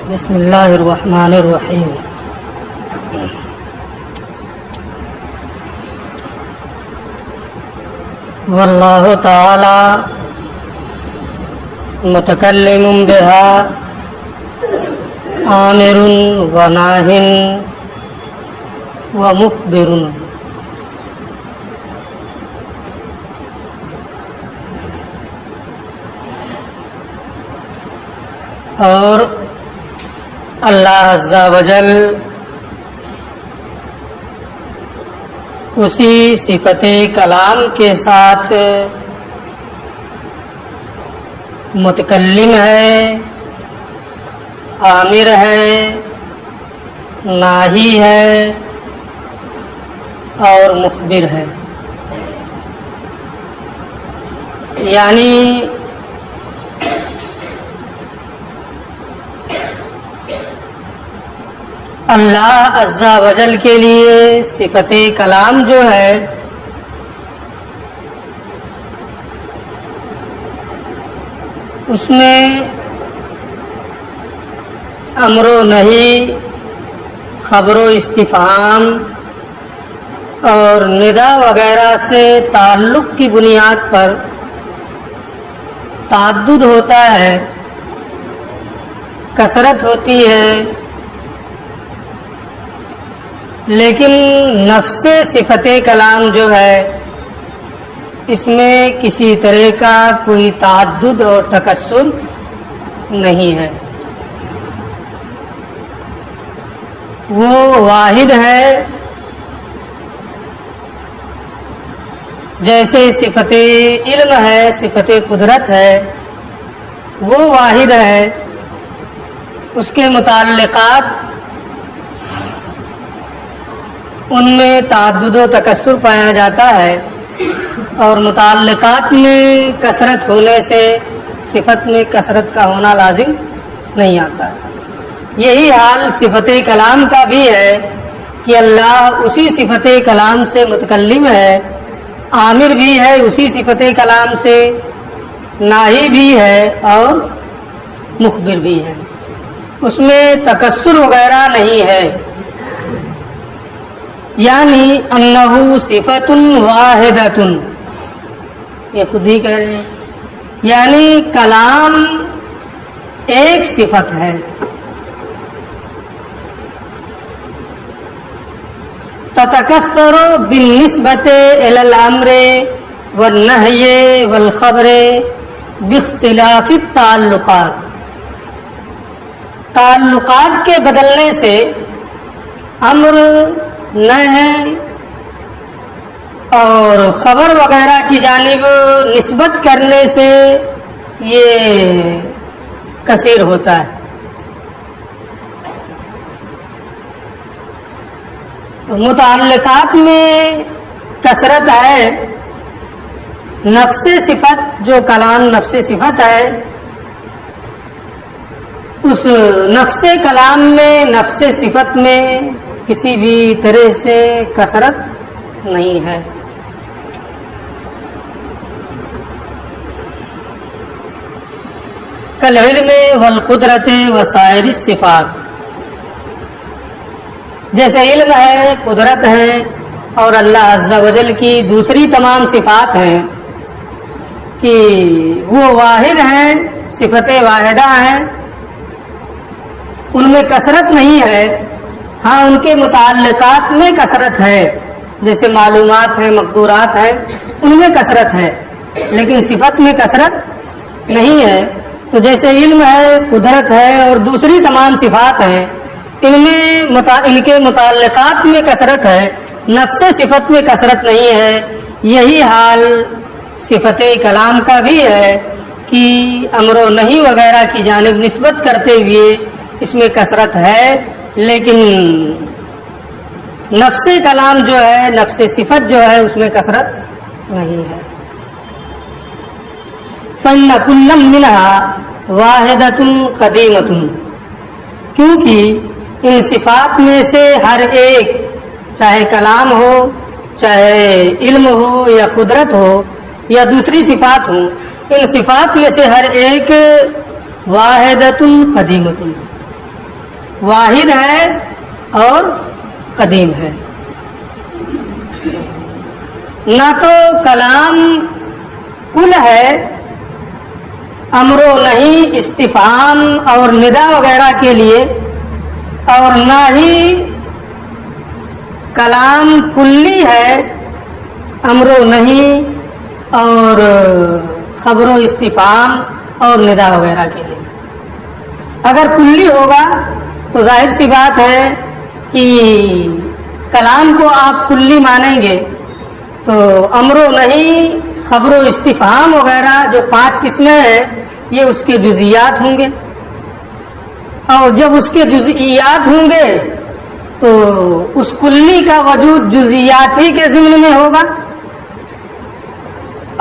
بسم اللہ الرحمن الرحیم. واللہ تعالی متکلم بہا آمر و ناہ و مخبر. اور اللہ عز و جل اسی صفت کلام کے ساتھ متکلم ہے، آمر ہے، ناہی ہے اور مخبر ہے. یعنی اللہ عز و جل کے لیے صفت کلام جو ہے اس میں امر و نہی، خبر و استفہام اور ندا وغیرہ سے تعلق کی بنیاد پر تعدد ہوتا ہے، کثرت ہوتی ہے، لیکن نفس صفت کلام جو ہے اس میں کسی طرح کا کوئی تعدد اور تکثر نہیں ہے. وہ واحد ہے، جیسے صفت علم ہے، صفت قدرت ہے، وہ واحد ہے. اس کے متعلقات ان میں تعدد و تکثر پایا جاتا ہے، اور متعلقات میں کثرت ہونے سے صفت میں کثرت کا ہونا لازم نہیں آتا. یہی حال صفت کلام کا بھی ہے کہ اللہ اسی صفت کلام سے متکلم ہے، آمر بھی ہے اسی صفت کلام سے، ناہی بھی ہے اور مخبر بھی ہے. اس میں تکثر وغیرہ نہیں ہے. یعنی انہو صفت واحدۃ، یہ خود ہی کہہ رہے ہیں، یعنی کلام ایک صفت ہے. تتکثر بالنسبۃ الی الامر والنہی والخبر باختلاف التعلقات. تعلقات کے بدلنے سے امر، نہی اور خبر وغیرہ کی جانب نسبت کرنے سے یہ کثیر ہوتا ہے. متعلقات میں کثرت ہے. نفس صفت جو کلام نفس صفت ہے، اس نفس کلام میں، نفس صفت میں کسی بھی طرح سے کثرت نہیں ہے. کالعلم والقدرت وسائر الصفات، جیسے علم ہے، قدرت ہے اور اللہ عز و جل کی دوسری تمام صفات ہیں کہ وہ واحد ہیں، صفت واحدہ ہیں، ان میں کثرت نہیں ہے. ہاں ان کے متعلقات میں کثرت ہے، جیسے معلومات ہیں، مقدورات ہیں، ان میں کثرت ہے، لیکن صفت میں کثرت نہیں ہے. تو جیسے علم ہے، قدرت ہے اور دوسری تمام صفات ہیں، ان کے متعلقات میں کثرت ہے، نفس صفت میں کثرت نہیں ہے. یہی حال صفت کلام کا بھی ہے کہ امر و نہی وغیرہ کی جانب نسبت کرتے ہوئے اس میں کثرت ہے، لیکن نفس کلام جو ہے، نفس صفت جو ہے، اس میں کثرت نہیں ہے. فَإِنَّ كُلًّا مِّنْهَا وَاحِدَةٌ قَدِيمَةٌ، کیونکہ ان صفات میں سے ہر ایک، چاہے کلام ہو، چاہے علم ہو یا قدرت ہو، یا دوسری صفات ہوں، ان صفات میں سے ہر ایک واحدۃ قدیمۃ، واحد ہے اور قدیم ہے۔ نہ تو کلام کل ہے، امر و نہیں استفہام اور ندا وغیرہ کے لیے، اور نہ ہی کلام کلی ہے، امر و نہیں اور خبر و استفہام اور ندا وغیرہ کے لیے۔ اگر کلی ہوگا تو ظاہر سی بات ہے کہ کلام کو آپ کلی مانیں گے تو امر و نہیں، خبر و استفہام وغیرہ جو 5 قسمیں ہیں یہ اس کے جزئیات ہوں گے، اور جب اس کے جزئیات ہوں گے تو اس کلی کا وجود جزئیات ہی کے ضمن میں ہوگا،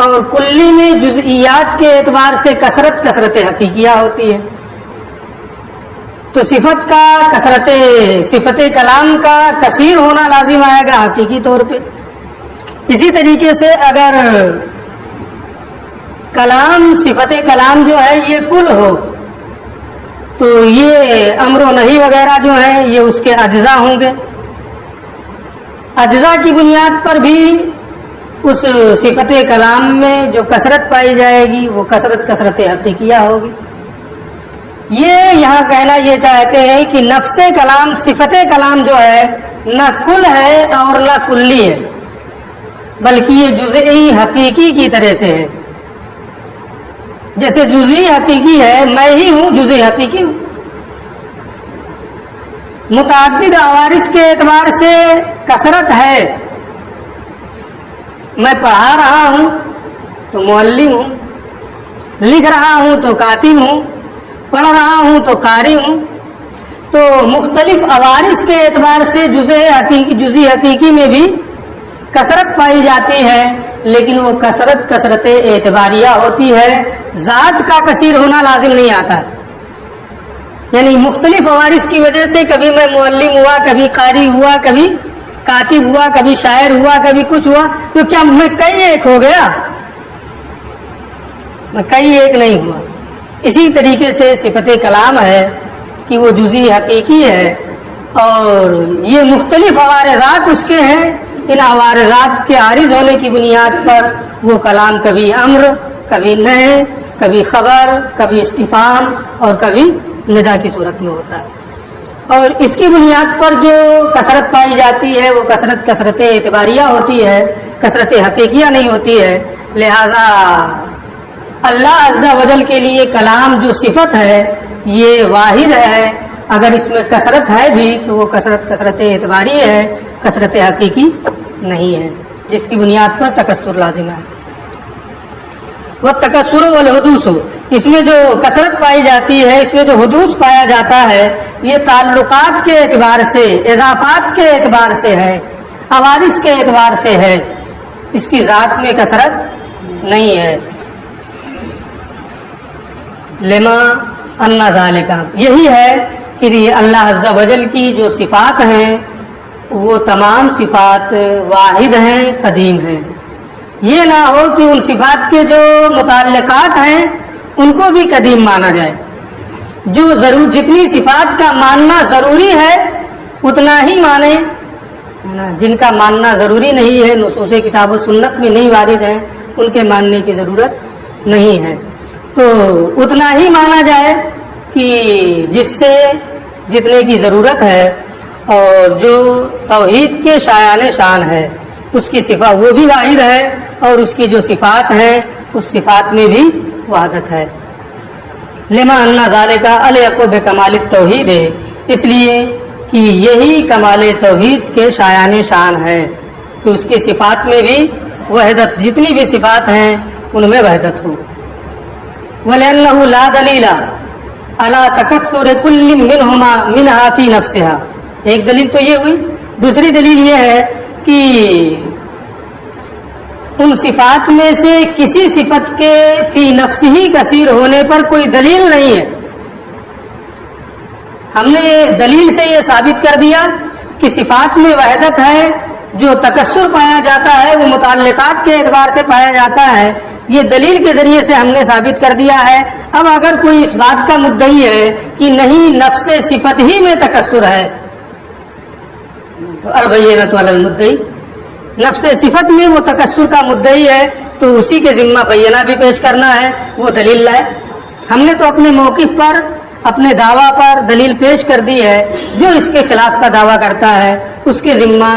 اور کلی میں جزئیات کے اعتبار سے کثرت حقیقیہ ہوتی ہے، تو صفت کلام کا کثیر ہونا لازم آئے گا حقیقی طور پہ۔ اسی طریقے سے اگر کلام، صفت کلام جو ہے یہ کل ہو تو یہ امر و نہی وغیرہ جو ہے یہ اس کے اجزاء ہوں گے، اجزاء کی بنیاد پر بھی اس صفت کلام میں جو کثرت پائی جائے گی وہ کثرت حقیقیہ ہوگی۔ یہ یہاں کہنا یہ چاہتے ہیں کہ نفس کلام، صفت کلام جو ہے نہ کل ہے اور نہ کلی ہے، بلکہ یہ جزئی حقیقی کی طرح سے ہے۔ جیسے جزئی حقیقی ہے، میں ہی ہوں جزئی حقیقی ہوں۔ متعدد عوارض کے اعتبار سے کثرت ہے، میں پڑھا رہا ہوں تو معلم ہوں، لکھ رہا ہوں تو کاتب ہوں، پڑھ رہا ہوں تو قاری ہوں، تو مختلف عوارض کے اعتبار سے جزئی حقیقی میں بھی کثرت پائی جاتی ہے، لیکن وہ کثرت اعتباریہ ہوتی ہے، ذات کا کثیر ہونا لازم نہیں آتا۔ یعنی مختلف عوارض کی وجہ سے کبھی میں معلم ہوا، کبھی قاری ہوا، کبھی کاتب ہوا، کبھی شاعر ہوا، کبھی کچھ ہوا، تو کیا میں کئی ایک ہو گیا؟ میں کئی ایک نہیں ہوا۔ اسی طریقے سے صفت کلام ہے کہ وہ جزئی حقیقی ہے، اور یہ مختلف عوارضات اس کے ہیں، ان عوارضات کے عارض ہونے کی بنیاد پر وہ کلام کبھی امر، کبھی نہی، کبھی خبر، کبھی استفہام اور کبھی ندا کی صورت میں ہوتا ہے، اور اس کی بنیاد پر جو کثرت پائی جاتی ہے وہ کثرت اعتباریہ ہوتی ہے، کثرت حقیقیہ نہیں ہوتی ہے۔ لہذا اللہ عز و جل کے لیے کلام جو صفت ہے یہ واحد ہے، اگر اس میں کثرت ہے بھی تو وہ کثرت اعتباری ہے، کثرت حقیقی نہیں ہے، جس کی بنیاد پر تکثر لازم ہے۔ وہ تکثر والحدوث، اس میں جو کثرت پائی جاتی ہے، اس میں جو حدوث پایا جاتا ہے، یہ تعلقات کے اعتبار سے، اضافات کے اعتبار سے ہے، عوارض کے اعتبار سے ہے، اس کی ذات میں کثرت نہیں ہے۔ لما ان ذالک، یہی ہے کہ اللہ عز و جل کی جو صفات ہیں وہ تمام صفات واحد ہیں، قدیم ہیں۔ یہ نہ ہو کہ ان صفات کے جو متعلقات ہیں ان کو بھی قدیم مانا جائے۔ جتنی صفات کا ماننا ضروری ہے اتنا ہی مانے، جن کا ماننا ضروری نہیں ہے، نصوص کتاب و سنت میں نہیں وارد ہیں، ان کے ماننے کی ضرورت نہیں ہے، تو اتنا ہی مانا جائے کہ جس سے جتنے کی ضرورت ہے، اور جو توحید کے شایان شان ہے اس کی صفات وہ بھی واحد ہے، اور اس کی جو صفات ہیں اس صفات میں بھی وحدت ہے۔ لما ان ذالک الیق بکمال التوحید، اس لیے کہ یہی کمال توحید کے شایان شان ہے کہ اس کی صفات میں بھی وحدت، جتنی بھی صفات ہیں ان میں وحدت ہو۔ وَلِأَنَّهُ لَا دَلِيلَ عَلَى تَكَثُّرِ كُلٍّ مِنْهَا فِي نَفْسِهَا، ایک دلیل تو یہ ہوئی، دوسری دلیل یہ ہے کہ ان صفات میں سے کسی صفت کے فی نفس ہی کثیر ہونے پر کوئی دلیل نہیں ہے۔ ہم نے دلیل سے یہ ثابت کر دیا کہ صفات میں وحدت ہے، جو تکسر پایا جاتا ہے وہ متعلقات کے اعتبار سے پایا جاتا ہے، یہ دلیل کے ذریعے سے ہم نے ثابت کر دیا ہے۔ اب اگر کوئی اس بات کا مدعی ہے کہ نہیں نفس صفت ہی میں تکسر ہے، تو البینۃ علی المدعی، نفس صفت میں وہ تکسر کا مدعی ہے تو اسی کے ذمہ بینہ بھی پیش کرنا ہے، وہ دلیل لائے۔ ہم نے تو اپنے موقف پر، اپنے دعویٰ پر دلیل پیش کر دی ہے، جو اس کے خلاف کا دعویٰ کرتا ہے اس کے ذمہ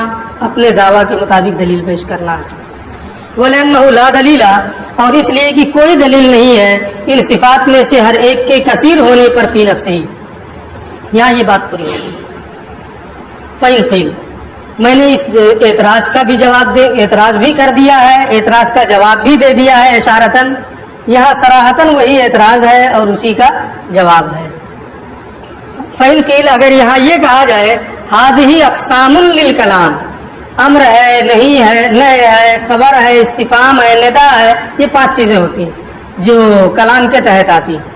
اپنے دعویٰ کے مطابق دلیل پیش کرنا ہے۔ وَلِأَنَّهُ لَا دَلِيلَ، اور اس لیے کہ کوئی دلیل نہیں ہے ان صفات میں سے ہر ایک کے کثیر ہونے پر فی نفسہ ہی، یہاں یہ بات پوری ہوگی۔ فَإِن قِيلَ، میں نے اس اعتراض کا بھی اعتراض بھی کر دیا ہے، اعتراض کا جواب بھی دے دیا ہے اشارتاً، یہاں صراحتاً وہی اعتراض ہے اور اسی کا جواب ہے۔ فَإِن قِيلَ، اگر یہاں یہ کہا جائے هَذِهِ أَقْسَامٌ لِلْكَلَامِ، امر ہے، نہیں ہے، نہی ہے، خبر ہے، استفہام ہے، ندا ہے، یہ 5 چیزیں ہوتی ہیں جو کلام کے تحت آتی ہیں۔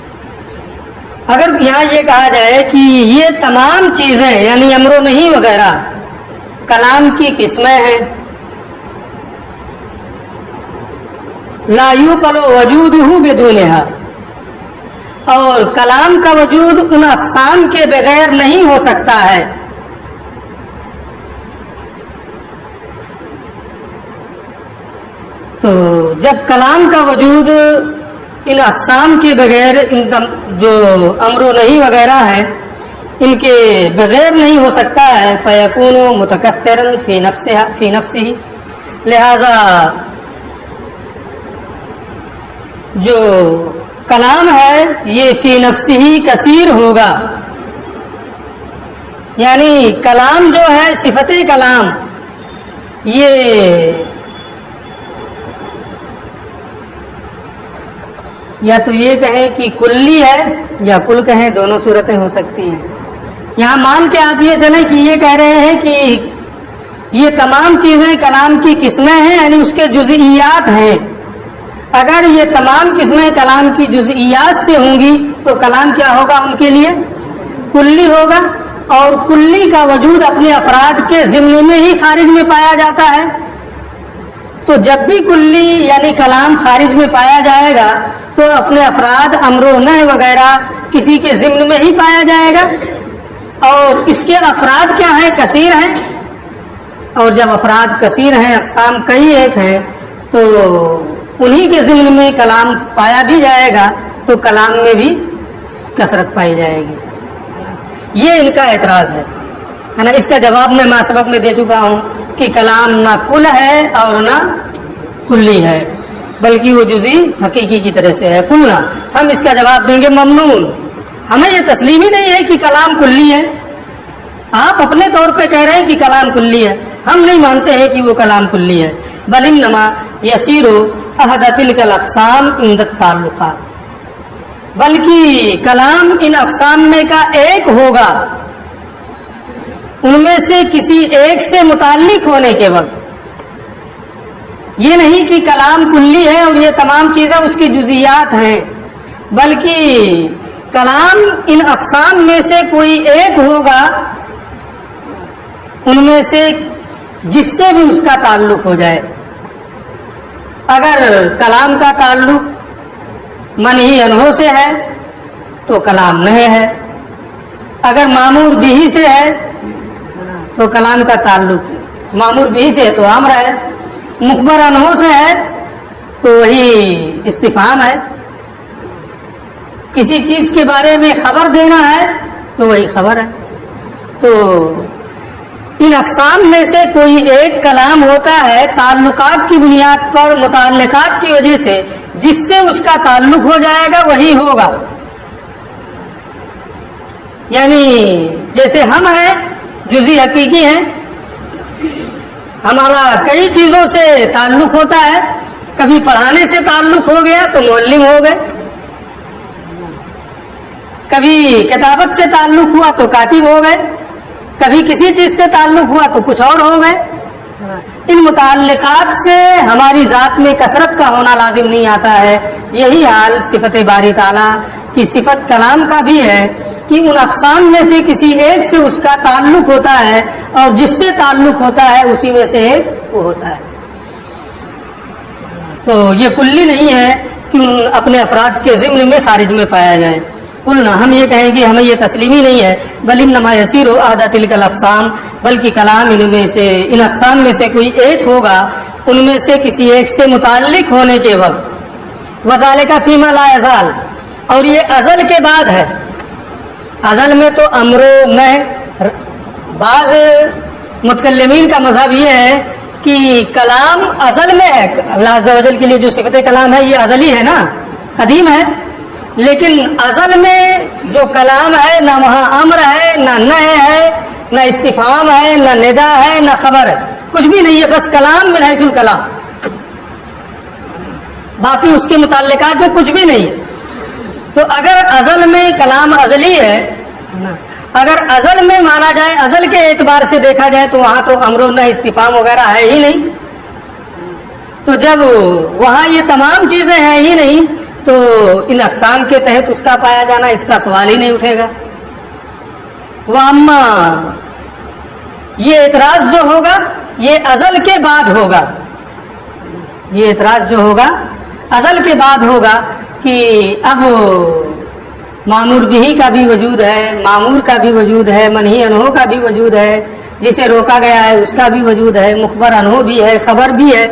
اگر یہاں یہ کہا جائے کہ یہ تمام چیزیں یعنی امر و نہیں وغیرہ کلام کی قسمیں ہیں، لا یوقل وجودہ بدونہا، اور کلام کا وجود ان اقسام کے بغیر نہیں ہو سکتا ہے، تو جب کلام کا وجود ان اقسام کے بغیر، جو امر و نہی وغیرہ ہیں ان کے بغیر نہیں ہو سکتا ہے، فَيَكُونُ مُتَكَثِّرًا فِي نَفْسِهِ، لہذا جو کلام ہے یہ فی نفسہ کثیر ہوگا، یعنی کلام جو ہے صفت کلام یہ یا تو یہ کہیں کہ کلی ہے یا کل کہیں، دونوں صورتیں ہو سکتی ہیں۔ یہاں مان کے آپ یہ چلیں کہ یہ کہہ رہے ہیں کہ یہ تمام چیزیں کلام کی قسمیں ہیں، یعنی اس کے جزئیات ہیں۔ اگر یہ تمام قسمیں کلام کی جزئیات سے ہوں گی تو کلام کیا ہوگا ان کے لیے؟ کلی ہوگا، اور کلی کا وجود اپنے افراد کے ضمن میں ہی خارج میں پایا جاتا ہے، تو جب بھی کلی یعنی کلام خارج میں پایا جائے گا تو اپنے افراد امر و نہی وغیرہ کسی کے ضمن میں ہی پایا جائے گا، اور اس کے افراد کیا ہیں؟ کثیر ہیں، اور جب افراد کثیر ہیں، اقسام کئی ایک ہیں، تو انہی کے ضمن میں کلام پایا بھی جائے گا تو کلام میں بھی کثرت پائی جائے گی۔ یہ ان کا اعتراض ہے نا۔ اس کا جواب میں سبق میں دے چکا ہوں کہ کلام نہ کل ہے اور نہ کلی ہے، بلکہ وہ جزئی حقیقی کی طرح سے ہے، کل نہ۔ ہم اس کا جواب دیں گے ممنون، ہمیں یہ تسلیم ہی نہیں ہے کہ کلام کلی ہے۔ آپ اپنے طور پہ کہہ رہے ہیں کہ کلام کلی ہے، ہم نہیں مانتے ہیں کہ وہ کلام کلی ہے۔ بل انما یسیر احد تلک الاقسام عند التعلقات، بلکہ کلام ان اقسام میں کا ایک ہوگا، ان میں سے کسی ایک سے متعلق ہونے کے وقت۔ یہ نہیں کہ کلام کلی ہے اور یہ تمام چیزیں اس کی جزئیات ہیں، بلکہ کلام ان اقسام میں سے کوئی ایک ہوگا، ان میں سے جس سے بھی اس کا تعلق ہو جائے۔ اگر کلام کا تعلق منہی عنہ سے ہے تو کلام نہیں ہے، اگر مامور بھی سے ہے تو کلام کا تعلق مامور بھی سے تو امر ہے، مخبر عنہ سے ہے تو وہی استفہام ہے، کسی چیز کے بارے میں خبر دینا ہے تو وہی خبر ہے۔ تو ان اقسام میں سے کوئی ایک کلام ہوتا ہے تعلقات کی بنیاد پر، متعلقات کی وجہ سے، جس سے اس کا تعلق ہو جائے گا وہی ہوگا۔ یعنی جیسے ہم ہیں جزئی حقیقی ہیں، ہمارا کئی چیزوں سے تعلق ہوتا ہے، کبھی پڑھانے سے تعلق ہو گیا تو معلم ہو گئے، کبھی کتابت سے تعلق ہوا تو کاتب ہو گئے، کبھی کسی چیز سے تعلق ہوا تو کچھ اور ہو گئے۔ ان متعلقات سے ہماری ذات میں کثرت کا ہونا لازم نہیں آتا ہے۔ یہی حال صفت باری تعالیٰ کی صفت کلام کا بھی ہے کہ ان اقسام میں سے کسی ایک سے اس کا تعلق ہوتا ہے اور جس سے تعلق ہوتا ہے اسی میں سے ایک وہ ہوتا ہے. تو یہ کلی نہیں ہے کہ ان اپنے افراد کے ضمن میں خارج میں پایا جائے. قلنا ہم یہ کہیں گے ہمیں یہ تسلیمی نہیں ہے بل انما یسیر احد تلک الاقسام بلکہ کلام ان اقسام میں سے کوئی ایک ہوگا ان میں سے کسی ایک سے متعلق ہونے کے وقت وذالک فیما لا یزال اور یہ ازل کے بعد ہے. ازل میں تو امر و نہی. بعض متکلمین کا مذہب یہ ہے کہ کلام ازل میں ہے. اللہ عز و جل کے لیے جو صفت کلام ہے یہ ازلی ہے نا, قدیم ہے, لیکن ازل میں جو کلام ہے نہ وہاں امر ہے نہ نہی ہے نہ استفہام ہے نہ ندا ہے نہ خبر ہے, کچھ بھی نہیں ہے, بس کلام من حیث الکلام. باقی اس کے متعلقات میں کچھ بھی نہیں ہے. تو اگر ازل میں کلام ازلی ہے, اگر ازل میں مانا جائے, ازل کے اعتبار سے دیکھا جائے تو وہاں تو امر و نہی استفہام وغیرہ ہے ہی نہیں. تو جب وہاں یہ تمام چیزیں ہیں ہی نہیں تو ان اقسام کے تحت اس کا پایا جانا اس کا سوال ہی نہیں اٹھے گا. واما یہ اعتراض جو ہوگا یہ ازل کے بعد ہوگا. یہ اعتراض جو ہوگا ازل کے بعد ہوگا کہ اب مامور بھی کا بھی وجود ہے, معمور کا بھی وجود ہے, منہی عنہ کا بھی وجود ہے, جسے روکا گیا ہے اس کا بھی وجود ہے, مخبر عنہ بھی ہے, خبر بھی ہے.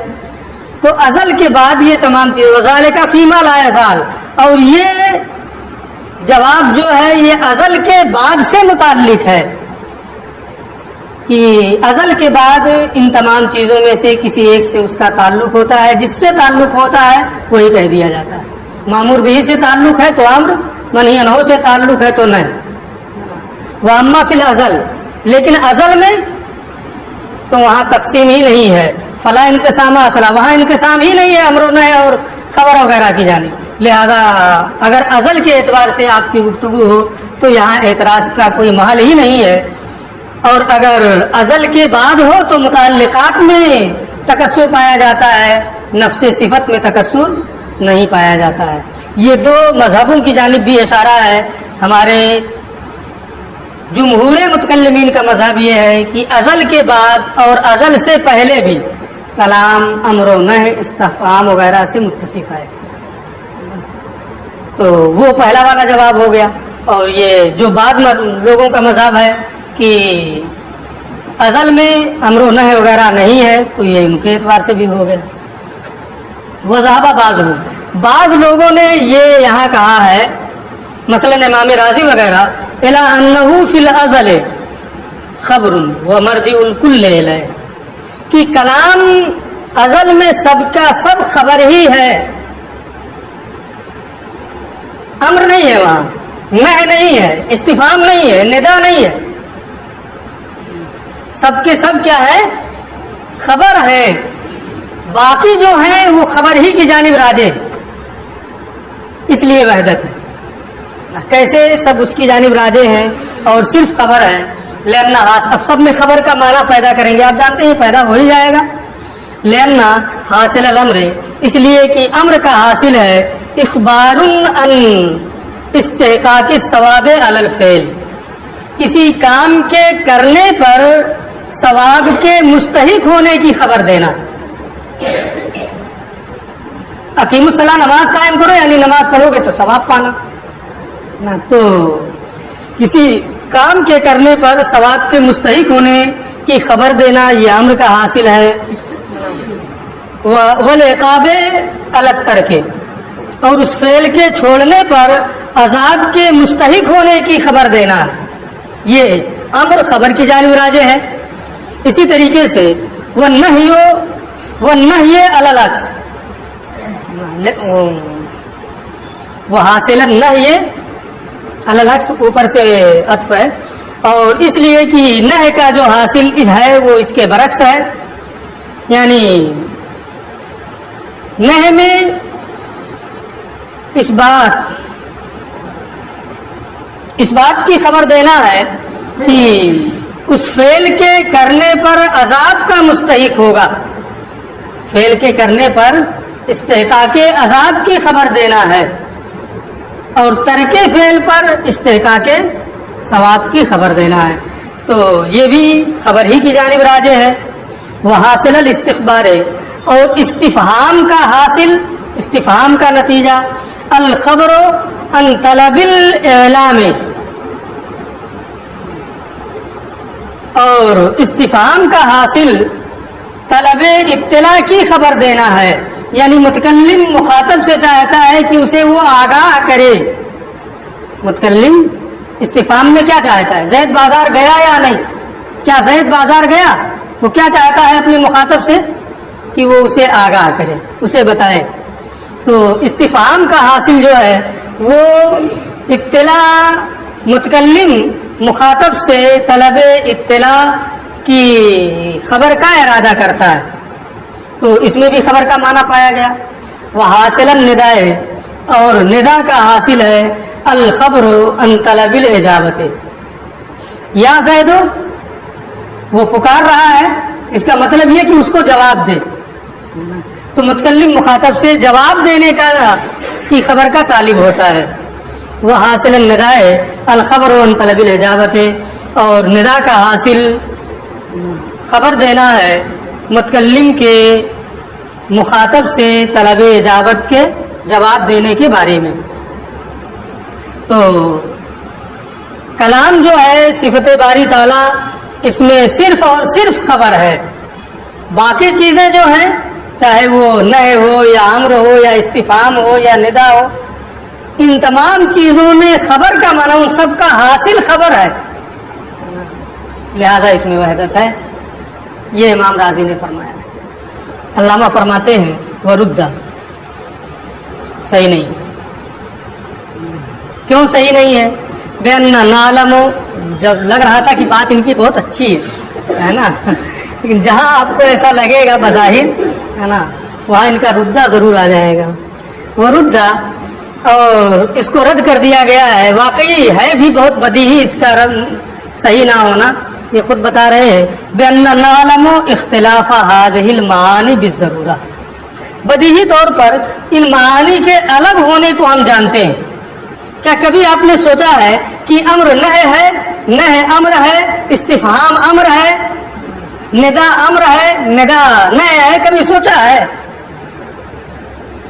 تو ازل کے بعد یہ تمام چیزیں وذالک فیما لا یزال, اور یہ جواب جو ہے یہ ازل کے بعد سے متعلق ہے کہ ازل کے بعد ان تمام چیزوں میں سے کسی ایک سے اس کا تعلق ہوتا ہے, جس سے تعلق ہوتا ہے وہی کہہ دیا جاتا ہے. مامور بھی سے تعلق ہے تو امر, منہی عنہ سے تعلق ہے تو نہی. واما فی الازل, لیکن ازل میں تو وہاں تقسیم ہی نہیں ہے. فلا انقسام اصلا, وہاں انقسام ہی نہیں ہے امر و نہی اور خبر وغیرہ کی جانب. لہذا اگر ازل کے اعتبار سے آپ کی گفتگو ہو تو یہاں اعتراض کا کوئی محل ہی نہیں ہے. اور اگر ازل کے بعد ہو تو متعلقات میں تکسر پایا جاتا ہے, نفس صفت میں تکسر نہیں پایا جاتا ہے. یہ دو مذہبوں کی جانب بھی اشارہ ہے. ہمارے جمہور متکلمین کا مذہب یہ ہے کہ ازل کے بعد اور ازل سے پہلے بھی کلام امر و نہی استفہام وغیرہ سے متصف ہے. تو وہ پہلا والا جواب ہو گیا. اور یہ جو بعد لوگوں کا مذہب ہے کہ ازل میں امر و نہی وغیرہ نہیں ہے تو یہ ان کے اعتبار سے بھی ہو گیا. وذهب بعض لوگوں نے یہ یہاں کہا ہے, مثلا امام راضی وغیرہ, الی انہ فی الازل خبر ومرجع الکل الیہ, کہ کلام ازل میں سب کا سب خبر ہی ہے, امر نہیں ہے, وہاں نہی نہیں ہے, استفہام نہیں ہے, ندا نہیں ہے, سب کے سب کیا ہے, خبر ہے. باقی جو ہیں وہ خبر ہی کی جانب راجع, اس لیے وحدت ہے. کیسے سب اس کی جانب راجع ہیں اور صرف خبر ہے؟ لأن اب سب میں خبر کا معنی پیدا کریں گے, آپ جانتے ہیں پیدا ہو ہی جائے گا. لأن حاصل الامر, اس لیے کہ امر کا حاصل ہے اخبار عن استحقاق الثواب علی الفعل, کسی کام کے کرنے پر ثواب کے مستحق ہونے کی خبر دینا. اقیم الصلاۃ, نماز قائم کرو, یعنی نماز پڑھو گے تو ثواب پانا. تو کسی کام کے کرنے پر ثواب کے مستحق ہونے کی خبر دینا یہ امر کا حاصل ہے. والعقاب الگ کر کے, اور اس فعل کے چھوڑنے پر عذاب کے مستحق ہونے کی خبر دینا, یہ امر خبر کی جانب راجع ہے. اسی طریقے سے والنہی علی العکس, وہ حاصل النہی علی العکس اوپر سے عطف ہے, اور اس لیے کہ نہی کا جو حاصل ہے وہ اس کے برعکس ہے. یعنی نہی میں اس بات کی خبر دینا ہے کہ اس فعل کے کرنے پر عذاب کا مستحق ہوگا, فعل کے کرنے پر استحقاق عذاب کی خبر دینا ہے, اور ترک فعل پر استحقاق ثواب کی خبر دینا ہے. تو یہ بھی خبر ہی کی جانب راجع ہے. وہ حاصل الاستخبار ہے، اور استفہام کا حاصل، استفہام کا نتیجہ الخبر عن طلب الاعلام، اور استفہام کا حاصل طلب اطلاع کی خبر دینا ہے. یعنی متکلم مخاطب سے چاہتا ہے کہ اسے وہ آگاہ کرے. متکلم استفہام میں کیا چاہتا ہے؟ زید بازار گیا یا نہیں؟ کیا زید بازار گیا؟ تو کیا چاہتا ہے اپنے مخاطب سے؟ کہ وہ اسے آگاہ کرے، اسے بتائے. تو استفہام کا حاصل جو ہے وہ اطلاع، متکلم مخاطب سے طلب اطلاع کی خبر کا ارادہ کرتا ہے. تو اس میں بھی خبر کا معنی پایا گیا. وہ حاصل النداء، اور ندا کا حاصل ہے الخبر عن طلب الاجابت. یا زید، وہ پکار رہا ہے، اس کا مطلب یہ کہ اس کو جواب دے. تو متکلم مخاطب سے جواب دینے کا کی خبر کا طالب ہوتا ہے. وہ حاصل النداء الخبر عن طلب الاجابت، اور ندا کا حاصل خبر دینا ہے متکلم کے مخاطب سے طلب اجابت کے جواب دینے کے بارے میں. تو کلام جو ہے صفت باری تعالیٰ، اس میں صرف اور صرف خبر ہے. باقی چیزیں جو ہیں، چاہے وہ نہی ہو یا امر ہو یا استفہام ہو یا ندا ہو، ان تمام چیزوں میں خبر کا معنی ان سب کا حاصل خبر ہے. لہذا اس میں وحدت ہے. یہ امام راضی نے فرمایا. علامہ فرماتے ہیں ورد، صحیح نہیں. کیوں صحیح نہیں ہے؟ بین نعلم، جب لگ رہا تھا کہ بات ان کی بہت اچھی ہے نا، لیکن جہاں آپ کو ایسا لگے گا بظاہر ہے نا، وہاں ان کا ردہ ضرور آ جائے گا. وہ ردہ، اور اس کو رد کر دیا گیا ہے. واقعی ہے بھی بہت بدیہی اس کا صحیح نہ ہونا. یہ خود بتا رہے ہیں بأن نعلم اختلاف هذه المعانی بالضرورہ. بدیہی طور پر ان معانی کے الگ ہونے کو ہم جانتے ہیں. کیا کبھی آپ نے سوچا ہے کہ امر نہی ہے، نہی امر ہے، استفہام امر ہے، ندا امر ہے، ندا نہی ہے؟ کبھی سوچا ہے؟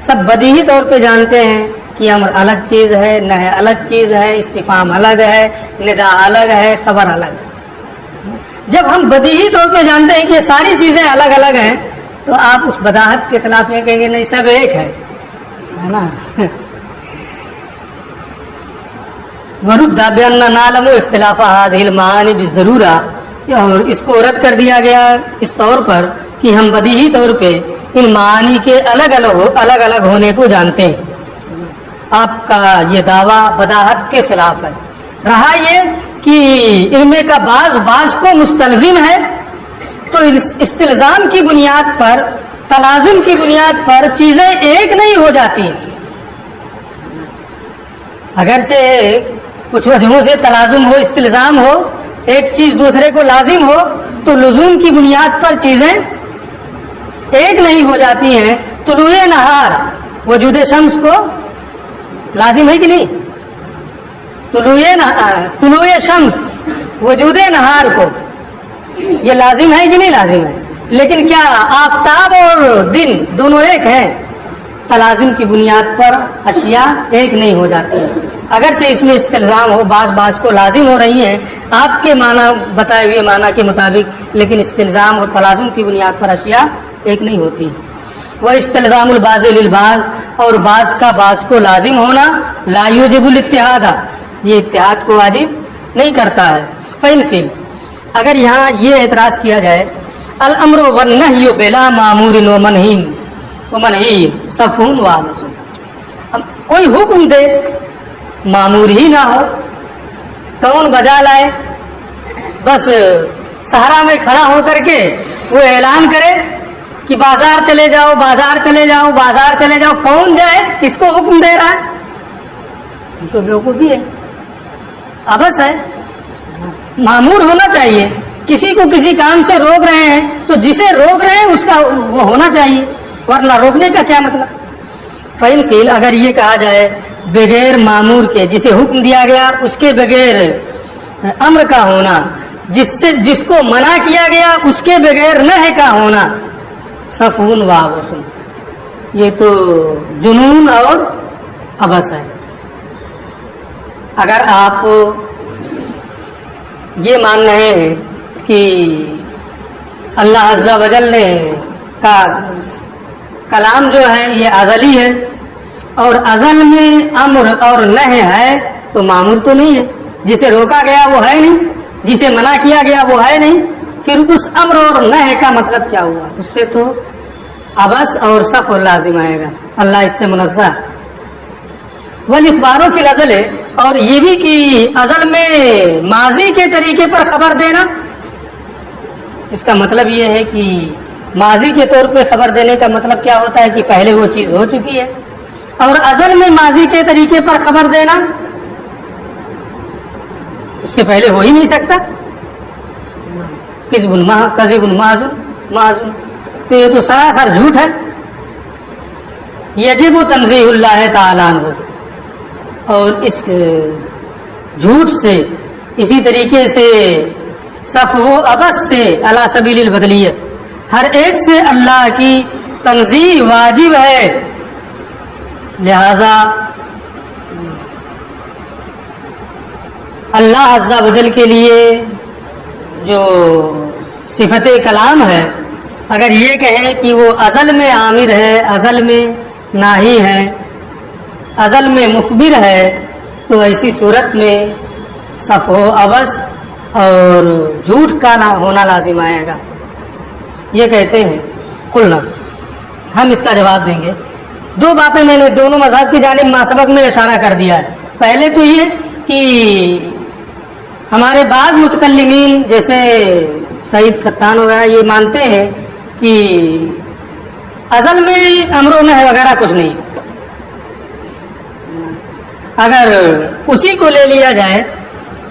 سب بدیہی طور پہ جانتے ہیں کہ امر الگ چیز ہے، نہی الگ چیز ہے، استفہام الگ ہے، ندا الگ ہے، خبر الگ ہے. جب ہم بدیہی طور پہ جانتے ہیں کہ یہ ساری چیزیں الگ الگ ہیں، تو آپ اس بداہت کے خلاف یہ کہیں گے نہیں، سب ایک ہے نا. ورد بأن نعلم اختلاف هذه المعانی بالضرورہ، اور اس کو رد کر دیا گیا اس طور پر کہ ہم بدیہی طور پہ ان معانی کے الگ الگ ہونے کو جانتے ہیں. آپ کا یہ دعویٰ بداہت کے خلاف ہے. رہا یہ کہ علم کا بعض کو مستلزم ہے، تو استلزام کی بنیاد پر، تلازم کی بنیاد پر چیزیں ایک نہیں ہو جاتی. اگرچہ کچھ وجہوں سے تلازم ہو، استلزام ہو، ایک چیز دوسرے کو لازم ہو، تو لزوم کی بنیاد پر چیزیں ایک نہیں ہو جاتی ہیں. طلوع نہار وجود شمس کو لازم ہے کہ نہیں؟ طلوع شمس وجود نہار کو یہ لازم ہے کہ نہیں لازم ہے؟ لیکن کیا آفتاب اور دن دونوں ایک ہیں؟ تلازم کی بنیاد پر اشیاء ایک نہیں ہو جاتی. اگرچہ اس میں استلزام ہو، بعض کو لازم ہو رہی ہیں آپ کے معنی بتائے ہوئے معنی کے مطابق، لیکن استلزام اور تلازم کی بنیاد پر اشیاء ایک نہیں ہوتی. وہ استلزام البعض للبعض، اور بعض کا بعض کو لازم ہونا لا یوجب الاتحاد، یہ اتحاد کو واجب نہیں کرتا ہے. فإن قیل، اگر یہاں یہ اعتراض کیا جائے الامر والنہی بلا مامور ومنہی صفون وعبس، کوئی حکم دے معمور ہی نہ ہو، کون بجا لائے، بس صحرا میں کھڑا ہو کر کے وہ اعلان کرے کہ بازار چلے جاؤ، بازار چلے جاؤ، بازار چلے جاؤ، کون جائے؟ کس کو حکم دے رہا ہے؟ تو بیوقوفی ہے، عبث ہے. معمور ہونا چاہیے. کسی کو کسی کام سے روک رہے ہیں تو جسے روک رہے ہیں اس کا وہ ہونا چاہیے، ورنہ روکنے کا کیا مطلب؟ فإن قیل، اگر یہ کہا جائے بغیر معمور کے، جسے حکم دیا گیا اس کے بغیر امر کا ہونا، جس کو منع کیا گیا اس کے بغیر نہی کا ہونا، سفہون و عبث، یہ تو جنون اور عبث ہے۔ اگر آپ یہ مان رہے ہیں کہ اللہ عز و جل نے کا کلام جو ہے یہ ازلی ہے اور ازل میں امر اور نہی ہے، تو معمول تو نہیں ہے، جسے روکا گیا وہ ہے نہیں، جسے منع کیا گیا وہ ہے نہیں، پھر اس امر اور نہی کا مطلب کیا ہوا؟ اس سے تو عبث اور سفہ لازم آئے گا، اللہ اس سے منزہ۔ والاخبار فی الازل، اور یہ بھی کہ ازل میں ماضی کے طریقے پر خبر دینا، اس کا مطلب یہ ہے کہ ماضی کے طور پہ خبر دینے کا مطلب کیا ہوتا ہے کہ پہلے وہ چیز ہو چکی ہے، اور ازل میں ماضی کے طریقے پر خبر دینا اس کے پہلے ہو ہی نہیں سکتا، کذب محض، تو یہ تو سراسر جھوٹ ہے۔ یجب تنزیہ اللہ تعالیٰ عنہ، اور اس جھوٹ سے اسی طریقے سے سفہ و عبث سے علی سبیل البدلیت ہر ایک سے اللہ کی تنزیہ واجب ہے، لہذا اللہ عز و جل کے لیے جو صفت کلام ہے، اگر یہ کہیں کہ وہ ازل میں عامر ہے، ازل میں ناہی ہے، ازل میں مخبر ہے، تو ایسی صورت میں سفہ و عبث اور جھوٹ کا نہ ہونا لازم آئے گا۔ یہ کہتے ہیں قلنا، ہم اس کا جواب دیں گے۔ دو باتیں میں نے دونوں مذہب کی جانب ماسبق میں اشارہ کر دیا ہے۔ پہلے تو یہ کہ ہمارے بعض متکلمین جیسے سعید خطان وغیرہ یہ مانتے ہیں کہ ازل میں امر و نہی وغیرہ کچھ نہیں۔ اگر اسی کو لے لیا جائے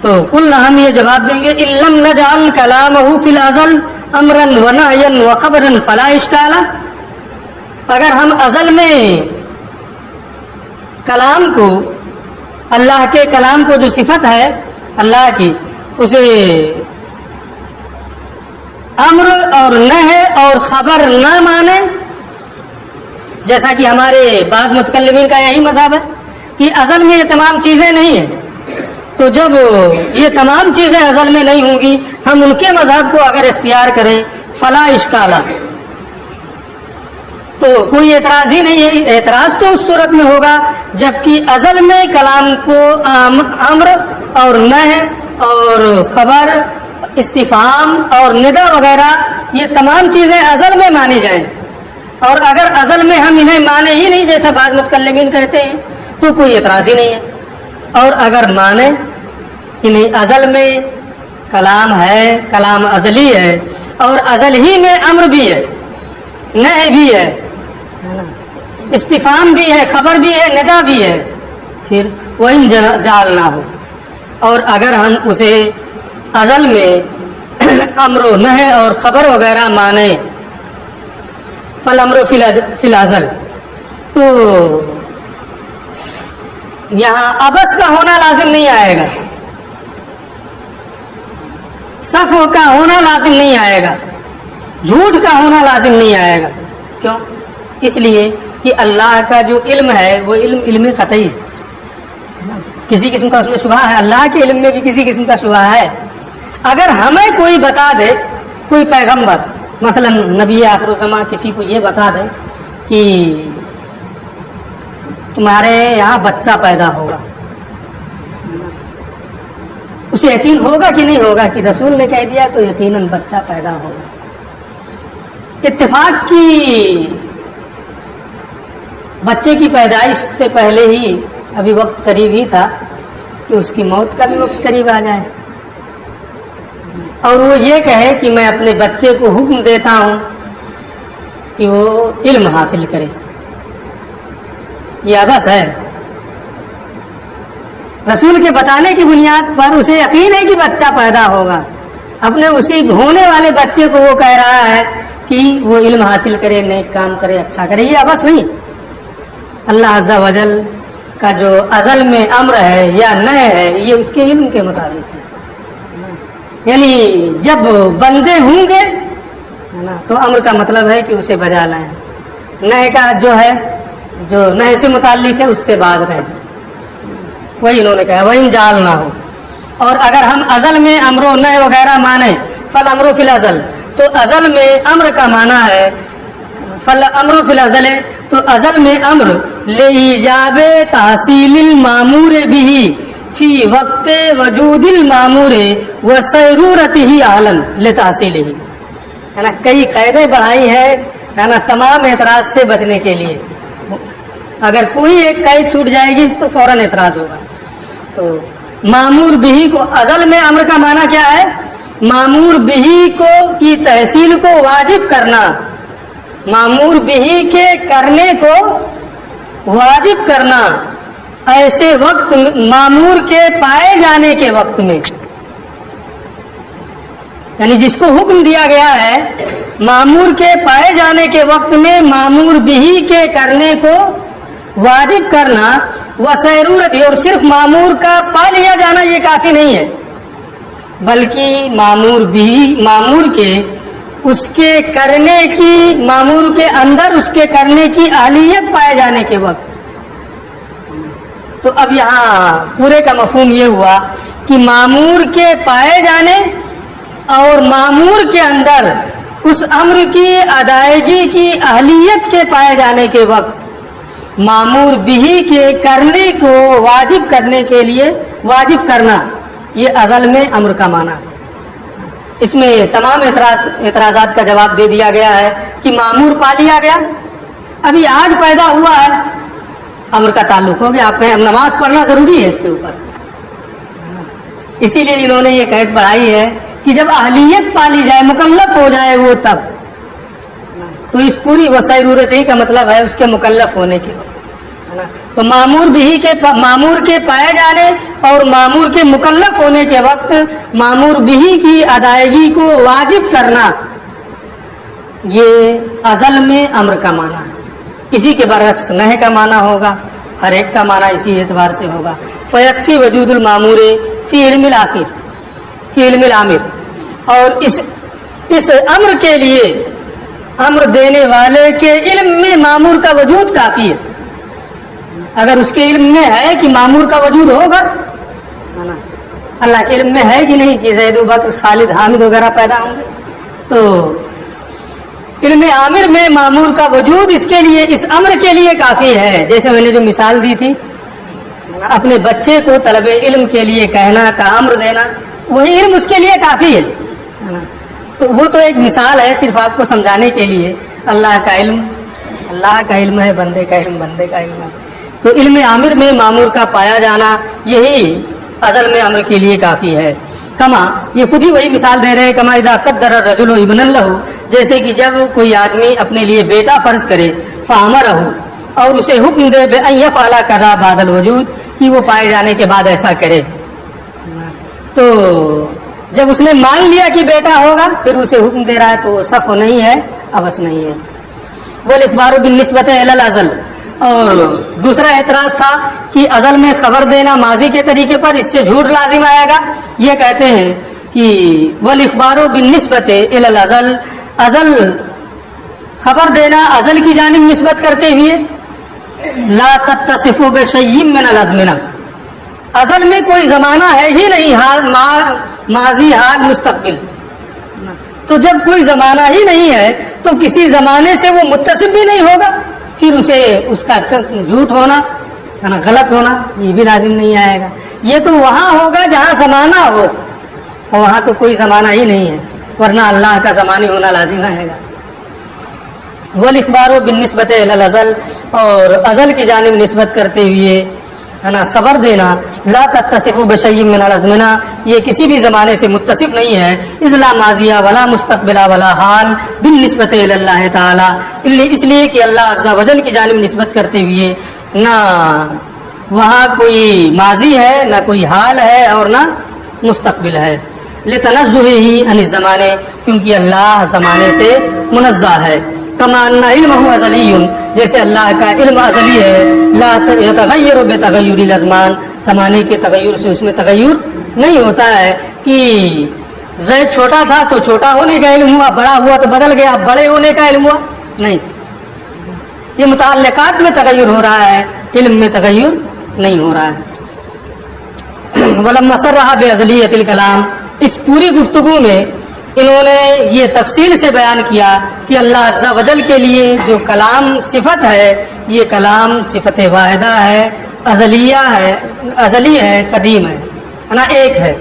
تو قلنا ہم یہ جواب دیں گے ان لم نجعل کلامہ فی الازل امرا و نہیا و خبرا فلا اشکال، اگر ہم ازل میں کلام کو، اللہ کے کلام کو جو صفت ہے اللہ کی، اسے امر اور نہی اور خبر نہ مانے، جیسا کہ ہمارے بعض متکلمین کا یہی مذہب ہے کہ ازل میں یہ تمام چیزیں نہیں ہیں، تو جب یہ تمام چیزیں ازل میں نہیں ہوں گی، ہم ان کے مذہب کو اگر اختیار کریں فلا اشکال، تو کوئی اعتراض ہی نہیں ہے۔ اعتراض تو اس صورت میں ہوگا جبکہ ازل میں کلام کو امر اور نہی اور خبر، استفہام اور ندا وغیرہ یہ تمام چیزیں ازل میں مانی جائیں، اور اگر ازل میں ہم انہیں مانے ہی نہیں جیسا بعض متکلمین کہتے ہیں تو کوئی اعتراض ہی نہیں ہے، اور اگر مانے کہ نہیں ازل میں کلام ہے، کلام ازلی ہے، اور ازل ہی میں امر بھی ہے، نہی بھی ہے، استفہام بھی ہے، خبر بھی ہے، ندا بھی ہے، پھر وَإِن جعلنا ہو، اور اگر ہم اسے ازل میں امر و نہی اور خبر وغیرہ مانے، فالامر فی الازل، تو یہاں عبث کا ہونا لازم نہیں آئے گا، سفہ کا ہونا لازم نہیں آئے گا، جھوٹ کا ہونا لازم نہیں آئے گا۔ کیوں؟ اس لیے کہ اللہ کا جو علم ہے وہ علم قطعی ہے، کسی قسم کا اس میں شبہ ہے، اللہ کے علم میں بھی کسی قسم کا شبہ ہے۔ اگر ہمیں کوئی بتا دے، کوئی پیغمبر مثلا نبی آخر الزماں کسی کو یہ بتا دے کہ تمہارے یہاں بچہ پیدا ہوگا، اسے یقین ہوگا کہ نہیں ہوگا کہ رسول نے کہہ دیا تو یقیناً بچہ پیدا ہوگا۔ اتفاق کی بچے کی پیدائش سے پہلے ہی ابھی وقت قریب ہی تھا کہ اس کی موت کا بھی وقت قریب آ جائے، اور وہ یہ کہے کہ میں اپنے بچے کو حکم دیتا ہوں کہ وہ علم حاصل کرے، یہ عبث ہے۔ رسول کے بتانے کی بنیاد پر اسے یقین ہے کہ بچہ پیدا ہوگا، اپنے اسی ہونے والے بچے کو وہ کہہ رہا ہے کہ وہ علم حاصل کرے، نیک کام کرے، اچھا کرے، یہ عبث نہیں۔ اللہ عز و جل کا جو ازل میں امر ہے یا نہی ہے یہ اس کے علم کے مطابق ہے، یعنی جب بندے ہوں گے ہے نا تو امر کا مطلب ہے کہ اسے بجا لائیں، نہی کا جو ہے جو نہی سے متعلق ہے اس سے باز رہیں، وہی انہوں نے کہا وہی جال نہ ہو۔ اور اگر ہم ازل میں امر و نہی وغیرہ مانے فل امر فی الازل، تو ازل میں امر کا معنی ہے فل امر فی الازل ہے، تو ازل میں امر لایجاب تحصیل المامور به فی وقت وجود المامور وسیرورته عالم لتحصیلہ، ہے نا کئی قاعدے بڑھائی ہے نا تمام اعتراض سے بچنے کے لیے۔ اگر کوئی ایک قید چھوٹ جائے گی تو فوراً اعتراض ہوگا۔ تو مامور بہی کو ازل میں امر کا معنی کیا ہے؟ مامور بہی کو کی تحصیل کو واجب کرنا، مامور بہی کے کرنے کو واجب کرنا ایسے وقت مامور کے پائے جانے کے وقت میں، یعنی جس کو حکم دیا گیا ہے مامور کے پائے جانے کے وقت میں مامور بہی کے کرنے کو واجب کرنا، وسیرورت، اور صرف مامور کا پا لیا جانا یہ کافی نہیں ہے، بلکہ مامور بہی مامور کے اس کے کرنے کی، مامور کے اندر اس کے کرنے کی اہلیت پائے جانے کے وقت۔ تو اب یہاں پورے کا مفہوم یہ ہوا کہ مامور کے پائے جانے اور مامور کے اندر اس امر کی ادائیگی کی اہلیت کے پائے جانے کے وقت مامور بہی کے کرنے کو واجب کرنے کے لیے واجب کرنا، یہ ازل میں امر کا معنی ہے۔ اس میں تمام اعتراضات کا جواب دے دیا گیا ہے کہ مامور پا لیا گیا، ابھی آج پیدا ہوا ہے، امر کا تعلق ہو گیا، آپ نے نماز پڑھنا ضروری ہے اس کے اوپر، اسی لیے انہوں نے یہ قید بڑھائی ہے کہ جب اہلیت پالی جائے، مکلف ہو جائے وہ، تب تو اس پوری وسیرورت ہی کا مطلب ہے اس کے مکلف ہونے کے، تو مامور بہی کے مامور کے پائے جانے اور مامور کے مکلف ہونے کے وقت مامور بہی کی ادائیگی کو واجب کرنا، یہ ازل میں امر کا معنی ہے۔ اسی کے برعکس نہی کا معنی ہوگا، ہر ایک کا معنی اسی اعتبار سے ہوگا۔ فیکفی وجود المامور فی علم الآخر فی علم العامر، اور اس امر کے لیے امر دینے والے کے علم میں مامور کا وجود کافی ہے۔ اگر اس کے علم میں ہے کہ مامور کا وجود ہوگا، اللہ کے علم میں ہے کہ نہیں کہ زید و بکر خالد حامد وغیرہ پیدا ہوں گے، تو علم عامر میں مامور کا وجود اس کے لیے، اس امر کے لیے کافی ہے۔ جیسے میں نے جو مثال دی تھی، اپنے بچے کو طلب علم کے لیے کہنا کا امر دینا، وہی علم اس کے لیے کافی ہے۔ تو وہ تو ایک مثال ہے صرف آپ کو سمجھانے کے لیے، اللہ کا علم ہے، بندے کا علم بندے کا علم ہے۔ تو علم عامر میں مامور کا پایا جانا یہی ازل میں امر کے لیے کافی ہے۔ کما، یہ خود ہی وہی مثال دے رہے ہیں، کما اذا قدر الرجل ابنا لہ، جیسے کہ جب کوئی آدمی اپنے لیے بیٹا فرض کرے، فامرہ، اور اسے حکم دے بان یفعل کذا بعد الوجود، کہ وہ پائے جانے کے بعد ایسا کرے، تو جب اس نے مان لیا کہ بیٹا ہوگا پھر اسے حکم دے رہا ہے تو صف نہیں ہے، عبث نہیں ہے۔ والاخبار بالنسبت الی الازل، اور دوسرا اعتراض تھا کہ ازل میں خبر دینا ماضی کے طریقے پر، اس سے جھوٹ لازم آئے گا۔ یہ کہتے ہیں کہ والاخبار بالنسبت الی الازل، ازل خبر دینا ازل کی جانب نسبت کرتے ہوئے، لا تتصف بشیء من الازمنہ، ازل میں کوئی زمانہ ہے ہی نہیں، حال ماضی حال مستقبل، تو جب کوئی زمانہ ہی نہیں ہے تو کسی زمانے سے وہ متصف بھی نہیں ہوگا، پھر اسے اس کا جھوٹ ہونا، غلط ہونا یہ بھی لازم نہیں آئے گا۔ یہ تو وہاں ہوگا جہاں زمانہ ہو، اور وہاں تو کوئی زمانہ ہی نہیں ہے، ورنہ اللہ کا زمانے ہونا لازم آئے گا۔ والاخبار بالنسبت الی الازل، اور ازل کی جانب نسبت کرتے ہوئے ہے نا خبر دینا، لا تتصف بشیء من الازمنہ، یہ کسی بھی زمانے سے متصف نہیں ہے، اذ لا ماضیہ ولا مستقبلہ ولا حال بالنسبت الی اللہ تعالی، اس لیے کہ اللہ عز و جل کی جانب نسبت کرتے ہوئے نہ وہاں کوئی ماضی ہے، نہ کوئی حال ہے، اور نہ مستقبل ہے۔ لتنزہہ عن الزمانے، کیونکہ اللہ زمانے سے منزہ ہے۔ کما ان علمہ ازلی، جیسے اللہ کا علم ازلی ہے، لا یتغیر بتغیر الازمان، زمانے کے تغیر سے اس میں تغیر نہیں ہوتا ہے، کہ زید چھوٹا تھا تو چھوٹا ہونے کا علم ہوا، بڑا ہوا تو بدل گیا، بڑے ہونے کا علم ہوا نہیں. یہ متعلقات میں تغیر ہو رہا ہے، علم میں تغیر نہیں ہو رہا ہے. ولما صرح بأزلیت الکلام، اس پوری گفتگو میں انہوں نے یہ تفصیل سے بیان کیا کہ اللہ عز و جل کے لیے جو کلام صفت ہے، یہ کلام صفت واحدہ ہے، ازلیہ ہے، ازلی ہے، قدیم ہے نا، ایک ہے.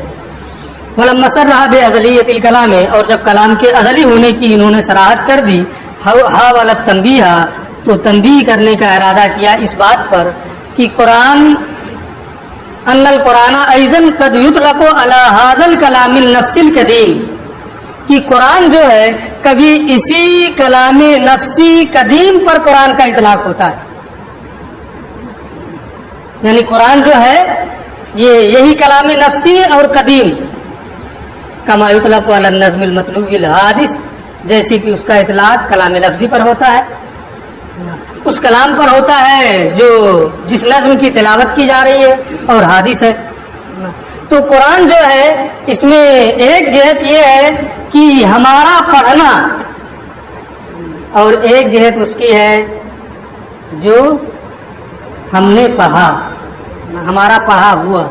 ولما صرح بأزلیت الکلام، اور جب کلام کے ازلی ہونے کی انہوں نے صراحت کر دی، حاول التنبیہ، تو تنبیہ کرنے کا ارادہ کیا اس بات پر کہ قرآن ان القرآن ایضا قد یطلق علی ھذا الکلام النفس القدیم، کہ قرآن جو ہے کبھی اسی کلام نفسی قدیم پر قرآن کا اطلاق ہوتا ہے. یعنی قرآن جو ہے یہی کلام نفسی اور قدیم، کما یطلق علی النظم المطلوب الحادث، جیسے کہ اس کا اطلاق کلام لفظی پر ہوتا ہے، اس کلام پر ہوتا ہے جو جس نظم کی تلاوت کی جا رہی ہے اور حادث ہے. تو قرآن جو ہے اس میں ایک جہت یہ ہے کہ ہمارا پڑھنا، اور ایک جہت اس کی ہے جو ہم نے پڑھا، ہمارا پڑھا ہوا،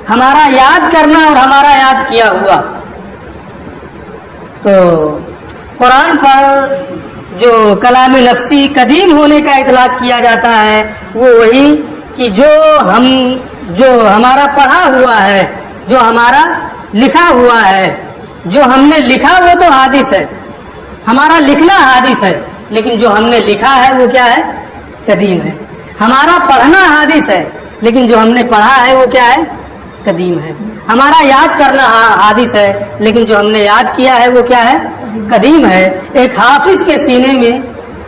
ہمارا یاد کرنا اور ہمارا یاد کیا ہوا. تو قرآن پر جو کلام نفسی قدیم ہونے کا اطلاق کیا جاتا ہے وہ وہی کہ جو ہمارا پڑھا ہوا ہے، جو ہمارا لکھا ہوا ہے، جو ہم نے لکھا وہ تو حادث ہے، ہمارا لکھنا حادث ہے، لیکن جو ہم نے لکھا ہے وہ کیا ہے؟ قدیم ہے. ہمارا پڑھنا حادث ہے، لیکن جو ہم نے پڑھا ہے وہ کیا ہے؟ قدیم ہے. ہمارا یاد کرنا حادث ہے، لیکن جو ہم نے یاد کیا ہے وہ کیا ہے؟ قدیم ہے. ایک حافظ کے سینے میں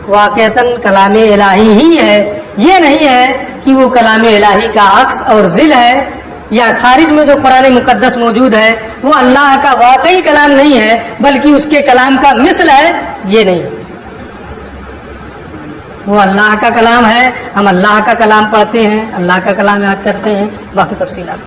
واقعتاً کلام الہی ہی ہے، یہ نہیں ہے کہ وہ کلام الہی کا عکس اور ضل ہے، یا خارج میں جو قرآن مقدس موجود ہے وہ اللہ کا واقعی کلام نہیں ہے بلکہ اس کے کلام کا مثل ہے، یہ نہیں. وہ اللہ کا کلام ہے، ہم اللہ کا کلام پڑھتے ہیں، اللہ کا کلام یاد کرتے ہیں. باقی تفصیلات